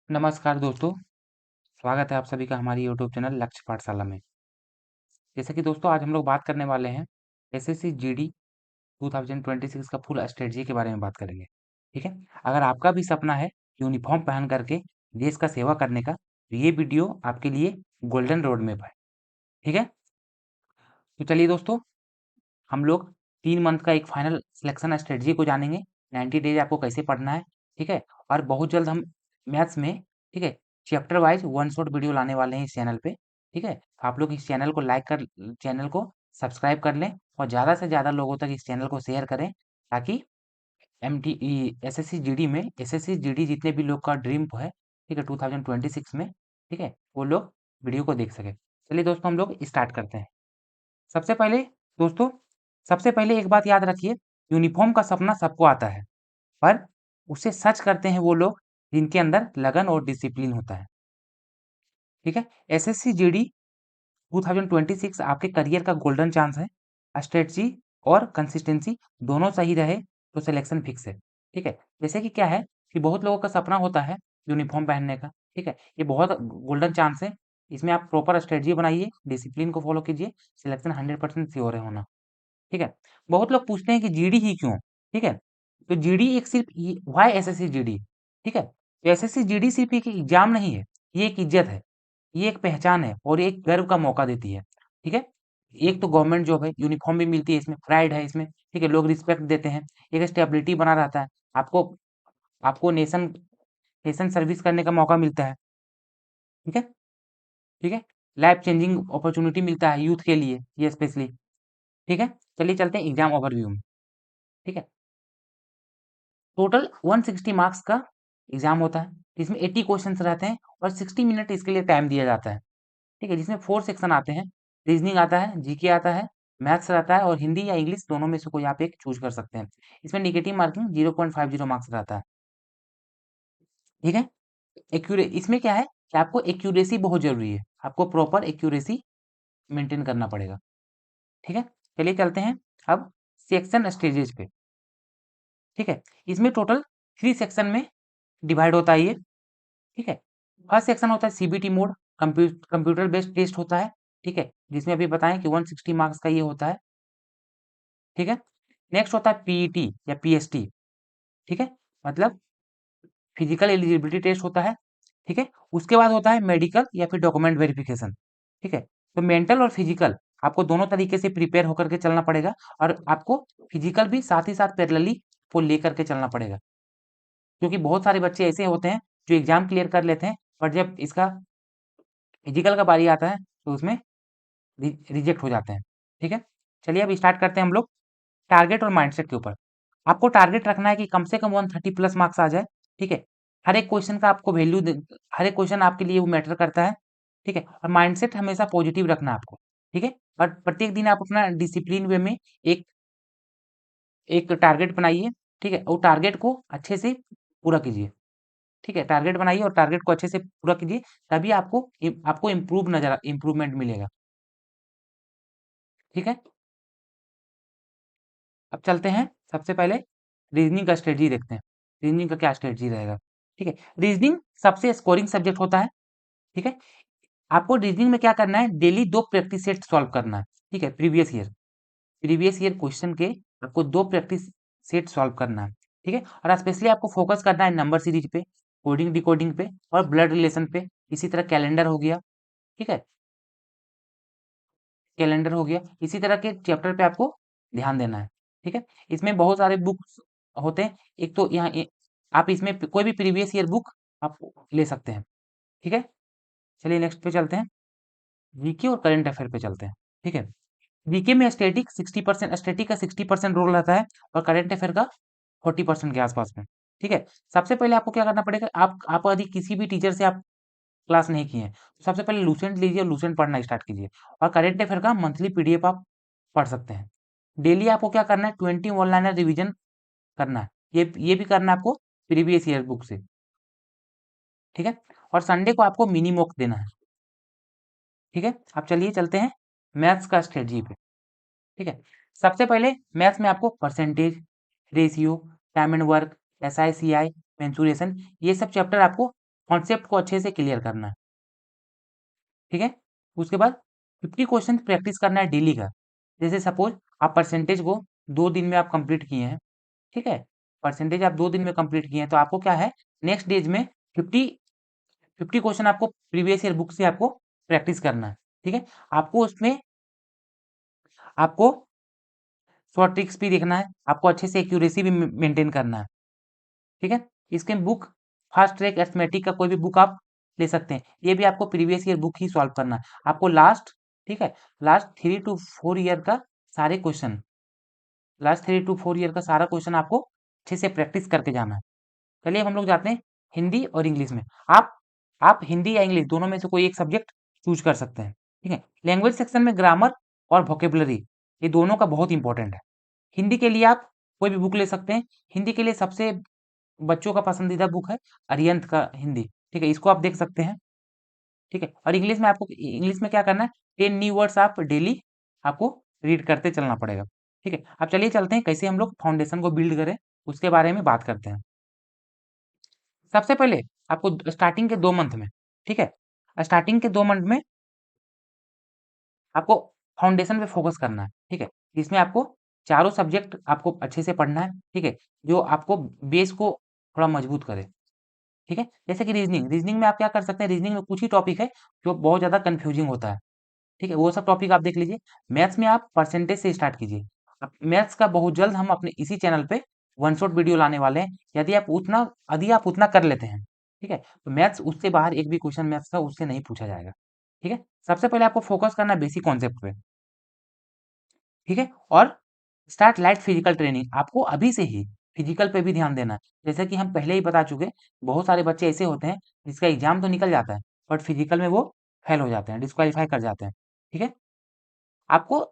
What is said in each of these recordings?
नमस्कार दोस्तों, स्वागत है आप सभी का हमारी यूट्यूब चैनल लक्ष्य पाठशाला में। जैसे कि दोस्तों आज हम लोग बात करने वाले हैं एसएससी जीडी 2026 का फुल स्ट्रेटजी के बारे में बात करेंगे, ठीक है? अगर आपका भी सपना है यूनिफॉर्म पहन करके देश का सेवा करने का, तो ये वीडियो आपके लिए गोल्डन रोड मैप है, ठीक है? तो चलिए दोस्तों, हम लोग 3 मंथ का एक फाइनल सिलेक्शन स्ट्रेटजी को जानेंगे, 90 डेज़ आपको कैसे पढ़ना है, ठीक है? और बहुत जल्द हम मैथ्स में, ठीक है, chapter wise one shot video लाने वाले हैं इस चैनल पे, ठीक है? आप लोग इस चैनल को चैनल को सब्सक्राइब कर लें और ज़्यादा से ज़्यादा लोगों तक इस चैनल को शेयर करें, ताकि एसएससी जीडी में एसएससी जीडी जितने भी लोग का ड्रीम है, ठीक है, 2026 में, ठीक है, वो लोग वीडियो को देख सकें। चलिए दोस्तों हम लोग स्टार्ट करते हैं। सबसे पहले दोस्तों, सबसे पहले एक बात याद रखिए, यूनिफ़ॉर्म का सपना सबको आता है, पर उसे सच करते हैं वो लोग जिनके अंदर लगन और डिसिप्लिन होता है, ठीक है? एसएससी जीडी 2026 आपके करियर का गोल्डन चांस है। स्ट्रेटजी और कंसिस्टेंसी दोनों सही रहे तो सिलेक्शन फिक्स है, ठीक है? जैसे कि क्या है कि बहुत लोगों का सपना होता है यूनिफ़ॉर्म पहनने का, ठीक है? ये बहुत गोल्डन चांस है, इसमें आप प्रॉपर स्ट्रेटजी बनाइए, डिसिप्लिन को फ़ॉलो कीजिए, सिलेक्शन 100% श्योर है होना। ठीक है? बहुत लोग पूछते हैं कि जीडी ही क्यों? ठीक है? तो जीडी एक सिर्फ व्हाई एसएससी जीडी? ठीक है? तो एसएससी जीडी सिर्फ एक एग्ज़ाम नहीं है, ये एक इज़्ज़त है, ये एक पहचान है और एक गर्व का मौका देती है। ठीक है? एक तो गवर्नमेंट जॉब है, यूनिफ़ॉर्म भी मिलती है इसमें, प्राइड है इसमें, ठीक है? लोग रिस्पेक्ट देते हैं, एक स्टेबिलिटी बना रहता है, आपको आपको नेशन नेशन सर्विस करने का मौका मिलता है। ठीक है? ठीक है? लाइफ चेंजिंग अपॉर्च्युनिटी मिलता है यूथ के लिए, ये स्पेशली। ठीक है? चलिए चलते हैं एग्ज़ाम ओवरव्यू में। ठीक है? टोटल 160 मार्क्स का एग्जाम होता है, जिसमें 80 क्वेश्चंस रहते हैं और 60 मिनट इसके लिए टाइम दिया जाता है, ठीक है? जिसमें 4 सेक्शन आते हैं, रीजनिंग आता है, जीके आता है, मैथ्स आता है और हिंदी या इंग्लिश दोनों में से कोई आप एक चूज कर सकते हैं। इसमें नेगेटिव मार्किंग 0.50 मार्क्स रहता है, ठीक है? इसमें क्या है कि आपको एक्यूरेसी बहुत जरूरी है, आपको प्रॉपर एक्यूरेसी मेंटेन करना पड़ेगा, ठीक है? चलिए चलते हैं अब सेक्शन स्टेजेस पे, ठीक है? इसमें टोटल 3 सेक्शन में डिवाइड होता है ये, ठीक है? फर्स्ट सेक्शन होता है CBT mode, computer based test होता है, ठीक है? जिसमें अभी बताएं कि 160 मार्क्स का ये होता है, ठीक है? नेक्स्ट होता है पीईटी या पीएसटी, ठीक है? मतलब फिजिकल एलिजिबिलिटी टेस्ट होता है, ठीक है? उसके बाद होता है मेडिकल या फिर डॉक्यूमेंट वेरिफिकेशन, ठीक है? तो मेंटल और फिजिकल आपको दोनों तरीके से प्रिपेयर होकर के चलना पड़ेगा और आपको फिजिकल भी साथ ही साथ पैरेलली वो लेकर के चलना पड़ेगा, क्योंकि बहुत सारे बच्चे ऐसे होते हैं जो एग्जाम क्लियर कर लेते हैं, पर जब इसका फिजिकल का बारी आता है तो उसमें रिजेक्ट हो जाते हैं, ठीक है? चलिए अब स्टार्ट करते हैं हम लोग टारगेट और माइंडसेट के ऊपर। आपको टारगेट रखना है कि कम से कम 130 प्लस मार्क्स आ जाए, ठीक है? हर एक क्वेश्चन का आपको हर एक क्वेश्चन आपके लिए वो मैटर करता है, ठीक है? और माइंडसेट हमेशा पॉजिटिव रखना है आपको, ठीक है? और प्रत्येक दिन आप अपना डिसिप्लिन वे में एक एक टारगेट बनाइए, ठीक है? और टारगेट को अच्छे से पूरा कीजिए, ठीक है? टारगेट बनाइए और टारगेट को अच्छे से पूरा कीजिए, तभी आपको इम्प्रूवमेंट मिलेगा, ठीक है? अब चलते हैं, सबसे पहले रीजनिंग का स्ट्रेटजी देखते हैं। रीजनिंग का क्या स्ट्रेटजी रहेगा, ठीक है? रीजनिंग सबसे स्कोरिंग सब्जेक्ट होता है, ठीक है? आपको रीजनिंग में क्या करना है, डेली 2 प्रैक्टिस सेट सॉल्व करना है, ठीक है? प्रीवियस ईयर क्वेश्चन के आपको 2 प्रैक्टिस सेट सॉल्व करना है, ठीक है? और स्पेशली आपको फोकस करना है नंबर सीरीज पे, कोडिंग डिकोडिंग पे और ब्लड रिलेशन पे। इसी तरह कैलेंडर हो गया, ठीक है? कैलेंडर हो गया, इसी तरह के चैप्टर पे आपको ध्यान देना है, ठीक है? इसमें बहुत सारे बुक्स होते हैं, एक तो आप इसमें कोई भी प्रीवियस ईयर बुक आप ले सकते हैं, ठीक है? चलिए नेक्स्ट पे चलते हैं, जीके और करंट अफेयर पे चलते हैं, ठीक है? जीके में स्टैटिक का 60% रोल रहता है और करंट अफेयर का 40% के आसपास में, ठीक है? सबसे पहले आपको क्या करना पड़ेगा, आप यदि किसी भी टीचर से आप क्लास नहीं किए हैं, तो सबसे पहले लूसेंट लीजिए और लूसेंट पढ़ना स्टार्ट कीजिए और करंट अफेयर का मंथली पीडीएफ आप पढ़ सकते हैं। डेली आपको क्या करना है, 20 वन लाइनर रिवीजन करना है, ये भी करना है आपको प्रीवियस ईयर बुक से, ठीक है? और संडे को आपको मिनी मॉक देना है, ठीक है? अब चलिए चलते हैं मैथ्स का स्ट्रेटजी पे, ठीक है? सबसे पहले मैथ्स में आपको percentage, ratio, time and work, SI, CI, mensuration, ये सब चैप्टर आपको कॉन्सेप्ट को अच्छे से क्लियर करना है, ठीक है। उसके बाद 50 क्वेश्चन प्रैक्टिस करना है डेली का। जैसे सपोज आप परसेंटेज को 2 दिन में आप कंप्लीट किए हैं, ठीक है। परसेंटेज आप 2 दिन में कंप्लीट किए हैं, तो आपको क्या है, नेक्स्ट डेज में 50 क्वेश्चन आपको प्रीवियस ईयर बुक से आपको प्रैक्टिस करना है, ठीक है। आपको उसमें आपको शॉर्ट ट्रिक्स भी देखना है, आपको अच्छे से एक्यूरेसी भी मेंटेन करना है, ठीक है। इसके बुक फास्ट ट्रैक अरिथमेटिक का कोई भी बुक आप ले सकते हैं। ये भी आपको प्रीवियस ईयर बुक ही सॉल्व करना है। आपको लास्ट, ठीक है, लास्ट 3 टू 4 ईयर का सारे क्वेश्चन, लास्ट 3 टू 4 ईयर का सारा क्वेश्चन आपको अच्छे से प्रैक्टिस करके जाना है। चलिए अब हम लोग जाते हैं हिंदी और इंग्लिश में। आप आप हिंदी या इंग्लिश दोनों में से कोई एक सब्जेक्ट चूज कर सकते हैं, ठीक है। लैंग्वेज सेक्शन में ग्रामर और वोकेबुलरी, ये दोनों का बहुत इंपॉर्टेंट है। हिंदी के लिए आप कोई भी बुक ले सकते हैं। हिंदी के लिए सबसे बच्चों का पसंदीदा बुक है अरिहंत का हिंदी, ठीक है, इसको आप देख सकते हैं, ठीक है। और इंग्लिश में आपको, इंग्लिश में क्या करना है, 10 न्यू वर्ड्स आप डेली आपको रीड करते चलना पड़ेगा, ठीक है। अब चलिए चलते हैं कैसे हम लोग फाउंडेशन को बिल्ड करें, उसके बारे में बात करते हैं। सबसे पहले आपको स्टार्टिंग के 2 मंथ में, ठीक है, स्टार्टिंग के 2 मंथ में आपको फाउंडेशन पे फोकस करना है, ठीक है। इसमें आपको चारों सब्जेक्ट आपको अच्छे से पढ़ना है, ठीक है, जो आपको बेस को थोड़ा मजबूत करे, ठीक है। जैसे कि रीजनिंग, रीजनिंग में आप क्या कर सकते हैं, रीजनिंग में कुछ ही टॉपिक है जो बहुत ज़्यादा कन्फ्यूजिंग होता है, ठीक है, वो सब टॉपिक आप देख लीजिए। मैथ्स में आप परसेंटेज से स्टार्ट कीजिए। अब मैथ्स का बहुत जल्द हम अपने इसी चैनल पे वन शॉट वीडियो लाने वाले हैं। यदि आप उतना कर लेते हैं, ठीक है, तो मैथ्स उससे बाहर एक भी क्वेश्चन मैथ्स का उससे नहीं पूछा जाएगा, ठीक है। सबसे पहले आपको फोकस करना है बेसिक कॉन्सेप्ट पे, ठीक है। और स्टार्ट लाइट फिजिकल ट्रेनिंग, आपको अभी से ही फिजिकल पे भी ध्यान देना है। जैसे कि हम पहले ही बता चुके, बहुत सारे बच्चे ऐसे होते हैं जिसका एग्जाम तो निकल जाता है, बट फिजिकल में वो फेल हो जाते हैं, डिस्क्वालीफाई कर जाते हैं, ठीक है। आपको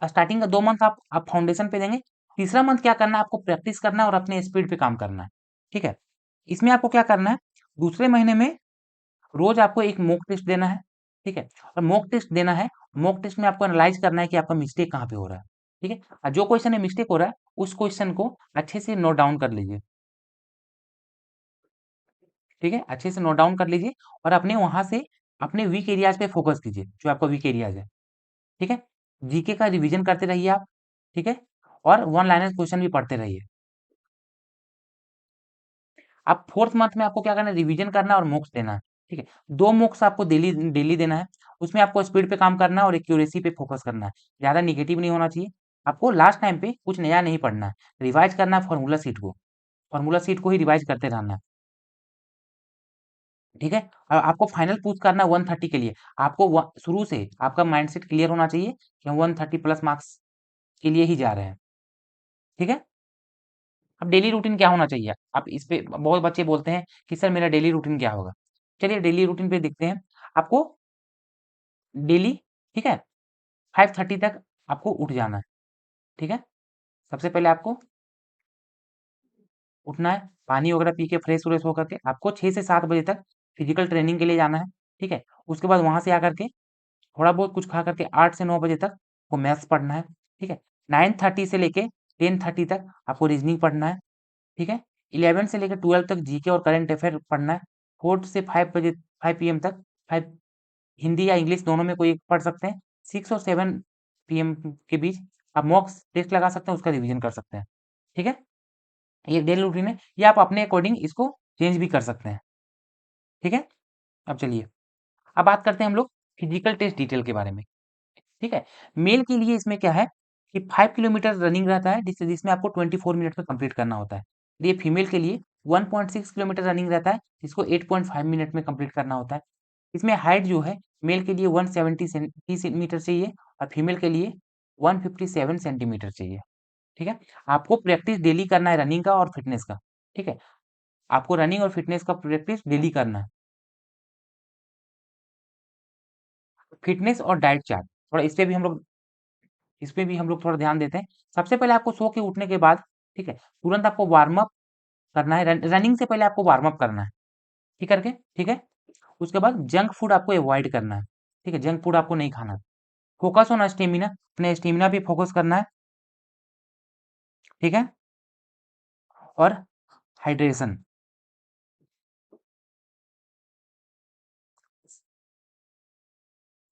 स्टार्टिंग का 2 मंथ आप फाउंडेशन पे देंगे। तीसरा मंथ क्या करना है, आपको प्रैक्टिस करना है और अपने स्पीड पे काम करना है, ठीक है। इसमें आपको क्या करना है, दूसरे महीने में रोज आपको एक मॉक टेस्ट देना है, ठीक है। और मॉक टेस्ट देना है, मॉक टेस्ट में आपको एनालाइज करना है कि आपका मिस्टेक कहाँ पे हो रहा है, ठीक है। और जो क्वेश्चन में मिस्टेक हो रहा है, उस क्वेश्चन को अच्छे से नोट डाउन कर लीजिए, ठीक है, अच्छे से नोट डाउन कर लीजिए। और अपने वहां से अपने वीक एरियाज पे फोकस कीजिए, जो आपका वीक एरियाज है, ठीक है। जीके का रिवीजन करते रहिए आप, ठीक है। और वन लाइनर क्वेश्चन भी पढ़ते रहिए। आप फोर्थ मंथ में आपको क्या करना है, रिवीजन करना है और मोक्स देना है, ठीक है। 2 मोक्स आपको डेली डेली देना है। उसमें आपको स्पीड पे काम करना है और एक्यूरेसी पे फोकस करना है। ज़्यादा नेगेटिव नहीं होना चाहिए। आपको लास्ट टाइम पे कुछ नया नहीं पढ़ना है, रिवाइज करना है फॉर्मूला शीट को ही रिवाइज करते रहना है, ठीक है। और आपको फाइनल पुश करना है 130 के लिए। आपको शुरू से आपका माइंडसेट क्लियर होना चाहिए कि हम 130 प्लस मार्क्स के लिए ही जा रहे हैं, ठीक है। अब डेली रूटीन क्या होना चाहिए? आप इस पे बहुत बच्चे बोलते हैं कि सर मेरा डेली रूटीन क्या होगा? चलिए डेली रूटीन पे देखते हैं। आपको डेली, ठीक है, 5:30 तक आपको उठ जाना है, ठीक है। सबसे पहले आपको उठना है, पानी वगैरह पी के फ्रेश-व्रेश होकर के आपको 6 से 7 बजे तक फिजिकल ट्रेनिंग के लिए जाना है, ठीक है। उसके बाद वहाँ से आकर के थोड़ा बहुत कुछ खा करके 8 से 9 बजे तक आपको मैथ्स पढ़ना है, ठीक है। 9:30 से लेके 10:30 तक आपको रीजनिंग पढ़ना है, ठीक है। 11 से लेकर 12 तक जीके और करंट अफेयर पढ़ना है। 4 से 5 बजे, 5 पीएम तक 5 हिंदी या इंग्लिश दोनों में कोई एक पढ़ सकते हैं। 6 और 7 पीएम के बीच आप मॉक टेस्ट लगा सकते हैं, उसका रिवीजन कर सकते हैं, ठीक है। ये डेली रूटीन है, ये आप अपने अकॉर्डिंग इसको चेंज भी कर सकते हैं, ठीक है। अब चलिए, अब बात करते हैं हम लोग फिजिकल टेस्ट डिटेल के बारे में, ठीक है। मेल के लिए इसमें क्या है कि 5 किलोमीटर रनिंग रहता है, जिसमें आपको 24 मिनट में कंप्लीट करना होता है। ये फीमेल के लिए 1.6 किलोमीटर रनिंग रहता है, जिसको 8.5 मिनट में कंप्लीट करना होता है। इसमें हाइट जो है, मेल के लिए 170 सेंटीमीटर चाहिए और फीमेल के लिए 157 सेंटीमीटर चाहिए, ठीक है। आपको प्रैक्टिस डेली करना है रनिंग का और फिटनेस का, ठीक है। आपको रनिंग और फिटनेस का प्रैक्टिस डेली करना है। फिटनेस और डाइट चार्ट, थोड़ा इस पे भी हम लोग थोड़ा ध्यान देते हैं। सबसे पहले आपको सो के उठने के बाद, ठीक है, तुरंत आपको वार्म अप करना है। रनिंग से पहले आपको वार्म अप करना है, ठीक है। उसके बाद जंक फूड आपको अवॉइड करना है, ठीक है, जंक फूड आपको नहीं खाना है। फोकस ऑन स्टेमिना, अपने स्टेमिना पे फोकस करना है, ठीक है। और हाइड्रेशन,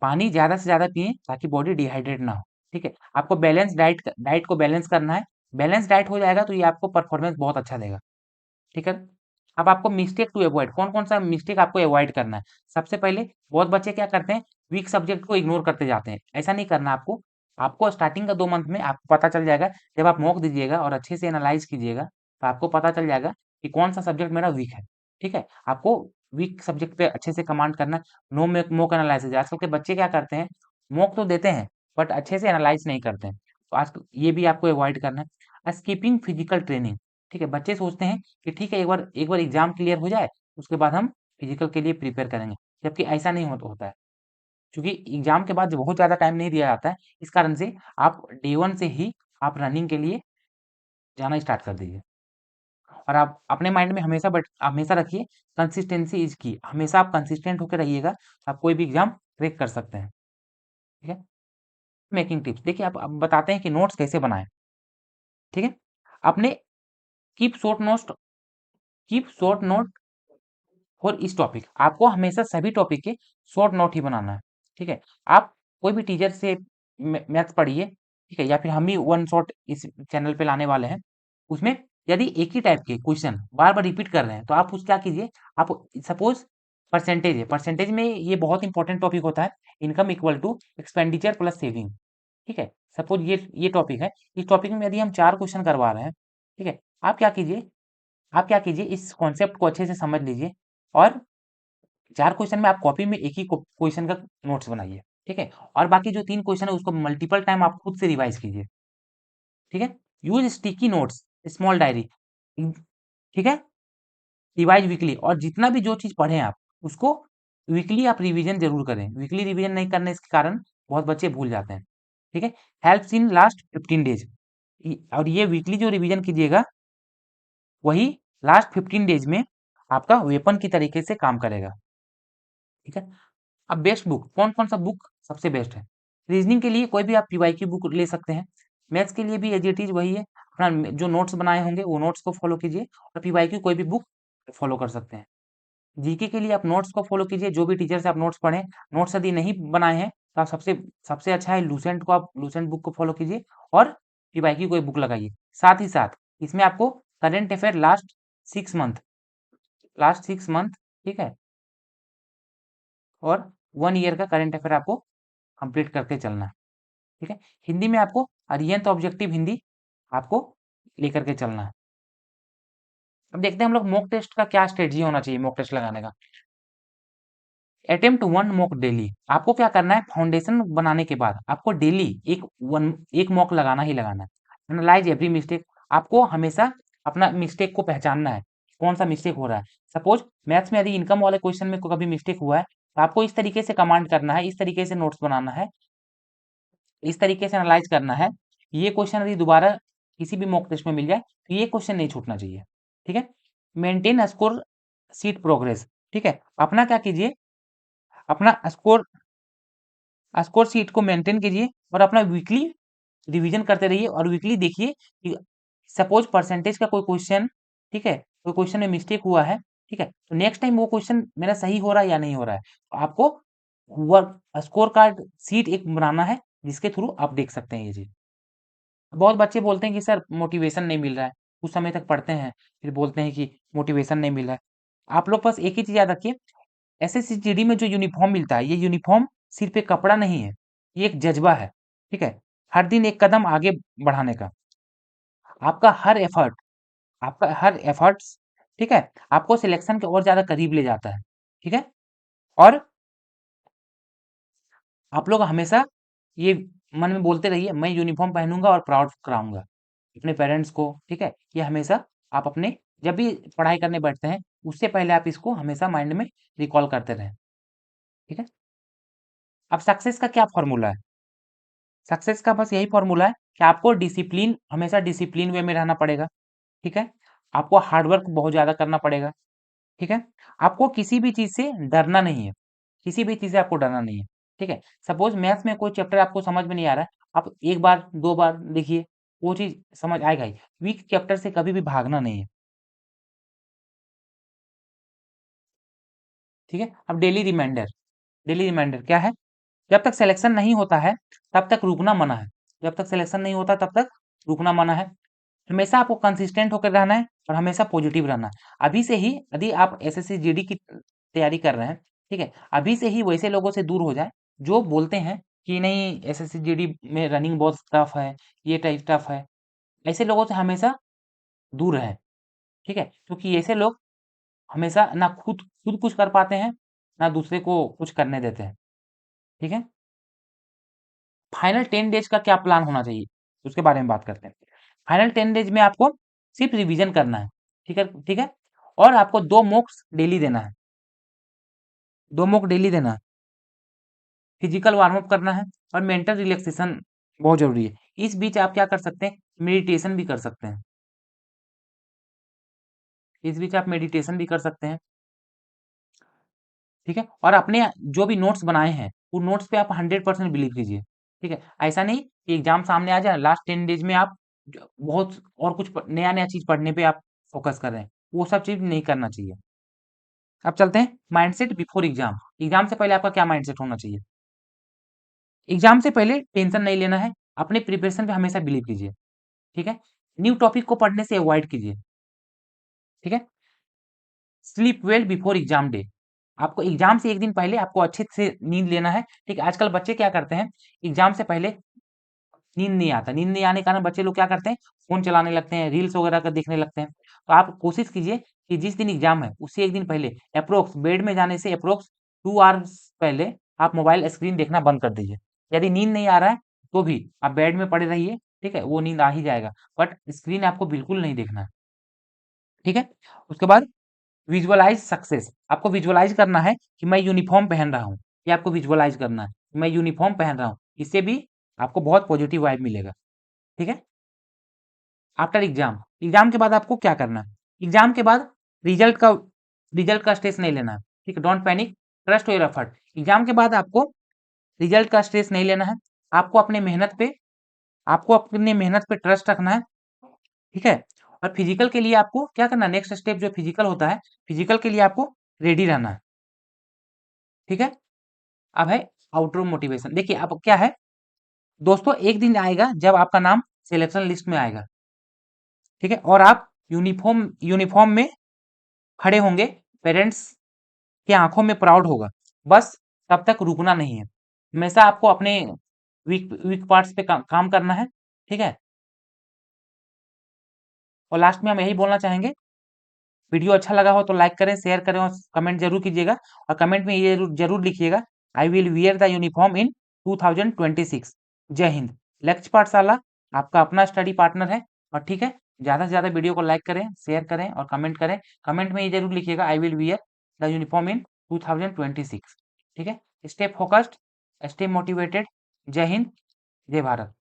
पानी ज़्यादा से ज़्यादा पिएँ ताकि बॉडी डिहाइड्रेट ना हो, ठीक है? आपको बैलेंस डाइट को बैलेंस करना है, बैलेंस डाइट हो जाएगा तो ये आपको परफॉर्मेंस बहुत अच्छा देगा, ठीक है? अब आपको मिस्टेक टू अवॉइड कौन-कौन सा मिस्टेक आपको अवॉइड करना है? सबसे पहले बहुत बच्चे क्या करते हैं, वीक सब्जेक्ट को इग्नोर करते जाते हैं, ऐसा नहीं करना आपको। आपको स्टार्टिंग का 2 मंथ में आपको पता चल जाएगा, जब आप मॉक दीजिएगा और अच्छे से एनालाइज़ कीजिएगा, तो आपको पता चल जाएगा कि कौन-सा सब्जेक्ट मेरा वीक है, ठीक है? आपको वीक सब्जेक्ट पे अच्छे से कमांड करना है, नो मॉक एनालिसिस आजकल के बच्चे क्या करते हैं, मॉक तो देते हैं, बट अच्छे से एनालाइज़ नहीं करते हैं। तो आज ये भी आपको अवॉइड करना है। स्किपिंग फिजिकल ट्रेनिंग, ठीक है? बच्चे सोचते हैं कि ठीक है एक बार एग्ज़ाम क्लियर हो जाए, उसके बाद हम फिजिकल के लिए प्रिपेयर करेंगे, जबकि ऐसा नहीं होता है। क्योंकि एग्ज़ाम के बाद बहुत ज़्यादा टाइम नहीं दिया जाता है, इस कारण से आप डे 1 से ही आप रनिंग के लिए जाना स्टार्ट कर दीजिए। और आप अपने माइंड में हमेशा रखिए कंसिस्टेंसी इज़ की, हमेशा आप कंसिस्टेंट होके रहिएगा, आप कोई भी एग्ज़ाम क्रैक कर सकते हैं, ठीक है? मेकिंग टिप्स देखिए आप अब बताते हैं कि नोट्स कैसे बनाएँ, ठीक है? आपने keep short notes keep short note for इस टॉपिक आपको हमेशा सभी टॉपिक के शॉर्ट नोट ही बनाना है, ठीक है? आप कोई भी टीचर से मैथ्स पढ़िए, ठीक है? या फिर हम ही वन शॉट इस चैनल पे लाने वाले हैं। उसमें यदि एक ही टाइप के क्वेश्चन बार-बार रिपीट कर रहे हैं, तो आप उस क्या कीजिए, आप सपोज़ परसेंटेज है, परसेंटेज में ये बहुत इंपॉर्टेंट टॉपिक होता है, income equal to expenditure plus saving, ठीक है? सपोज़ ये टॉपिक है, इस टॉपिक में यदि हम 4 क्वेश्चन करवा रहे हैं, ठीक है? आप क्या कीजिए इस कॉन्सेप्ट को अच्छे से समझ लीजिए और 4 क्वेश्चन में आप कॉपी में एक ही क्वेश्चन का नोट्स बनाइए, ठीक है? और बाकी जो 3 क्वेश्चन है उसको मल्टीपल टाइम आप खुद से रिवाइज़ कीजिए, ठीक है? Use sticky notes, small diary ठीक है? रिवाइज़ वीकली और जितना भी जो चीज़ पढ़े आप, उसको वीकली आप रिवीजन ज़रूर करें। वीकली रिवीजन नहीं करने के कारण बहुत बच्चे भूल जाते हैं, ठीक है? हेल्प्स इन लास्ट 15 डेज़ और ये वीकली जो रिवीजन कीजिएगा, वही लास्ट 15 डेज़ में आपका वेपन की तरीके से काम करेगा, ठीक है? अब बेस्ट बुक कौन-कौन सा बुक सबसे बेस्ट है? रीज़निंग के लिए कोई भी आप पीवाईक्यू बुक ले सकते हैं। मैथ्स के लिए भी एज़ इट इज़ वही है। अपना जो नोट्स बनाए होंगे वो नोट्स को फ़ॉलो कीजिए और पीवाईक्यू कोई भी बुक फ़ॉलो कर सकते हैं। जीके के लिए आप नोट्स को फ़ॉलो कीजिए, जो भी टीचर से आप नोट्स पढ़ें, नोट्स यदि नहीं बनाए हैं तो आप सबसे सबसे अच्छा है लूसेंट बुक को फ़ॉलो कीजिए और पीवाईक्यू कोई बुक लगाइए। साथ ही साथ इसमें आपको करंट अफेयर 6 मंथ ठीक है? और 1 ईयर का करंट अफेयर आपको कंप्लीट करके चलना है, ठीक है? हिंदी में आपको अरिहंत ऑब्जेक्टिव हिंदी आपको लेकर के चलना है। अब देखते हैं हम लोग मॉक टेस्ट का क्या स्ट्रेटजी होना चाहिए मॉक टेस्ट लगाने का। अटेम्प्ट 1 मॉक डेली आपको क्या करना है फाउंडेशन बनाने के बाद आपको डेली एक मॉक लगाना ही लगाना है। एनालाइज एवरी मिस्टेक आपको हमेशा अपना मिस्टेक को पहचानना है, कौन सा मिस्टेक हो रहा है। सपोज मैथ्स में यदि इनकम वाले क्वेश्चन में कभी मिस्टेक हुआ है, तो आपको इस तरीके से कमांड करना है, इस तरीके से नोट्स बनाना है, इस तरीके से एनालाइज करना है, ये क्वेश्चन यदि दोबारा किसी भी मॉक टेस्ट में मिल जाए, तो ये क्वेश्चन नहीं छूटना चाहिए, ठीक है? मेंटेन स्कोर शीट प्रोग्रेस, ठीक है? अपना क्या कीजिए, अपना स्कोर शीट को मेंटेन कीजिए और अपना वीकली रिवीजन करते रहिए और वीकली देखिए कि सपोज परसेंटेज का कोई क्वेश्चन, ठीक है? कोई क्वेश्चन में मिस्टेक हुआ है, ठीक है? तो नेक्स्ट टाइम वो क्वेश्चन मेरा सही हो रहा है या नहीं हो रहा है, तो आपको वर्क स्कोर कार्ड शीट एक बनाना है, जिसके थ्रू आप देख सकते हैं ये चीज़। बहुत बच्चे बोलते हैं कि सर मोटिवेशन नहीं मिल रहा है, कुछ समय तक पढ़ते हैं, फिर बोलते हैं कि मोटिवेशन नहीं मिल रहा है। आप लोग बस एक ही चीज़ याद रखिए, एसएससीजीडी में जो यूनिफ़ॉर्म मिलता है, ये यूनिफ़ॉर्म सिर्फ़ एक कपड़ा नहीं है, ये एक जज़्बा है, ठीक है? हर दिन एक कदम आगे बढ़ाने का। आपका हर एफ़र्ट आपका हर एफ़र्ट्स, ठीक है? आपको सिलेक्शन के और ज़्यादा करीब ले जाता है, ठीक है? और आप लोग हमेशा ये मन में बोलते रहिए, मैं यूनिफ़ॉर्म पहनूँगा और प्राउड कराऊँगा अपने पेरेंट्स को, ठीक है? ये हमेशा आप अपने जब भी पढ़ाई करने बैठते हैं, उससे पहले आप इसको हमेशा माइंड में रिकॉल करते रहें, ठीक है? अब सक्सेस का क्या फ़ॉर्मूला है? सक्सेस का बस यही फ़ॉर्मूला है कि आपको हमेशा डिसिप्लिन वे में रहना पड़ेगा, ठीक है? आपको हार्ड वर्क बहुत ज़्यादा करना पड़ेगा, ठीक है? आपको किसी भी चीज़ से डरना नहीं है, किसी भी चीज़ से आपको डरना नहीं है, ठीक है? सपोज़ मैथ्स में कोई चैप्टर आपको समझ में नहीं आ रहा है, आप 1 बार, 2 बार देखिए, वो चीज़ समझ आएगा ही। वीक चैप्टर से कभी भी भागना नहीं है, ठीक है? अब डेली रिमाइंडर क्या है? जब तक सिलेक्शन नहीं होता है तब तक रुकना मना है। जब तक सिलेक्शन नहीं होता तब तक रुकना मना है। हमेशा आपको कंसिस्टेंट होकर रहना है और हमेशा पॉजिटिव रहना है। अभी से ही यदि आप एसएससी जीडी की तैयारी कर रहे हैं, ठीक है, अभी से ही वैसे लोगों से दूर हो जाए जो बोलते हैं कि नहीं एसएससी जीडी में रनिंग बहुत टफ है, ये टाइप टफ है। ऐसे लोगों से हमेशा दूर रहें, ठीक है, क्योंकि ऐसे लोग हमेशा ना खुद खुद कुछ कर पाते हैं, ना दूसरे को कुछ करने देते हैं, ठीक है। फाइनल 10 डेज का क्या प्लान होना चाहिए उसके बारे में बात करते हैं। फाइनल 10 डेज में आपको सिर्फ रिवीजन करना है, ठीक है, ठीक है, और आपको 2 मॉक्स डेली देना है, 2 मॉक डेली देना है। फिजिकल वार्म अप करना है और मेंटल रिलैक्सेशन बहुत जरूरी है। इस बीच आप क्या कर सकते हैं, मेडिटेशन भी कर सकते हैं। इस बीच आप मेडिटेशन भी कर सकते हैं, ठीक है, और अपने जो भी नोट्स बनाए हैं वो नोट्स पे आप 100% बिलीव कीजिए, ठीक है। ऐसा नहीं कि एग्जाम सामने आ जाए लास्ट 10 डेज में आप बहुत और कुछ नया नया चीज पढ़ने पे आप फोकस कर रहे हैं, वो सब चीज नहीं करना चाहिए। अब चलते हैं माइंडसेट बिफोर एग्जाम। एग्जाम से पहले आपका क्या माइंडसेट होना चाहिए। एग्जाम से पहले टेंशन नहीं लेना है, अपने प्रिपरेशन पे हमेशा बिलीव कीजिए, ठीक है। न्यू टॉपिक को पढ़ने से अवॉइड कीजिए, ठीक है। Sleep well before exam day. आपको एग्जाम से एक दिन पहले आपको अच्छे से नींद लेना है, ठीक है। आजकल बच्चे क्या करते हैं, एग्जाम से पहले नींद नहीं आता, नींद नहीं आने के कारण बच्चे लोग क्या करते हैं, फोन चलाने लगते हैं, रील्स वगैरह का देखने लगते हैं। तो आप कोशिश कीजिए कि जिस दिन एग्जाम है उससे एक दिन पहले अप्रोक्स बेड में जाने से अप्रोक्स 2 आवर्स पहले आप मोबाइल स्क्रीन देखना बंद कर दीजिए। यदि नींद नहीं आ रहा है तो भी आप बेड में पड़े रहिए, ठीक है, वो नींद आ ही जाएगा, बट स्क्रीन आपको बिल्कुल नहीं देखना है, ठीक है। उसके बाद विजुअलाइज सक्सेस। आपको विजुअलाइज करना है कि मैं यूनिफॉर्म पहन रहा हूँ, ये आपको विजुअलाइज करना है, मैं यूनिफॉर्म पहन रहा हूँ, इससे भी आपको बहुत पॉजिटिव वाइब मिलेगा, ठीक है। आफ्टर एग्जाम, एग्जाम के बाद आपको क्या करना है, एग्जाम के बाद रिजल्ट का रिजल्ट का स्ट्रेस नहीं लेना है, ठीक है, don't panic, trust your effort. Exam के बाद आपको रिजल्ट का स्ट्रेस नहीं लेना है, आपको अपने मेहनत पे आपको अपने मेहनत पे ट्रस्ट रखना है, ठीक है। और फिजिकल के लिए आपको क्या करना है, नेक्स्ट स्टेप जो फिजिकल होता है, फिजिकल के लिए आपको रेडी रहना है, ठीक है। अब है आउटरो मोटिवेशन। देखिए अब क्या है दोस्तों, एक दिन आएगा जब आपका नाम सिलेक्शन लिस्ट में आएगा, ठीक है, और आप यूनिफॉर्म यूनिफॉर्म में खड़े होंगे, पेरेंट्स की आंखों में प्राउड होगा। बस तब तक रुकना नहीं है, हमेशा आपको अपने वीक वीक पार्ट्स पे काम करना है, ठीक है। और लास्ट में हम यही बोलना चाहेंगे, वीडियो अच्छा लगा हो तो लाइक करें, शेयर करें और कमेंट जरूर कीजिएगा। और कमेंट में ये जरूर जरूर लिखिएगा, I will wear the uniform in 2026। जय हिंद। लक्ष्य पाठशाला आपका अपना स्टडी पार्टनर है। और ठीक है, ज़्यादा से ज़्यादा वीडियो को लाइक करें, शेयर करें और कमेंट करें। कमेंट में ये जरूर लिखिएगा, I will wear the uniform in 2026, ठीक है। Stay focused, stay motivated. जय हिंद, जय भारत।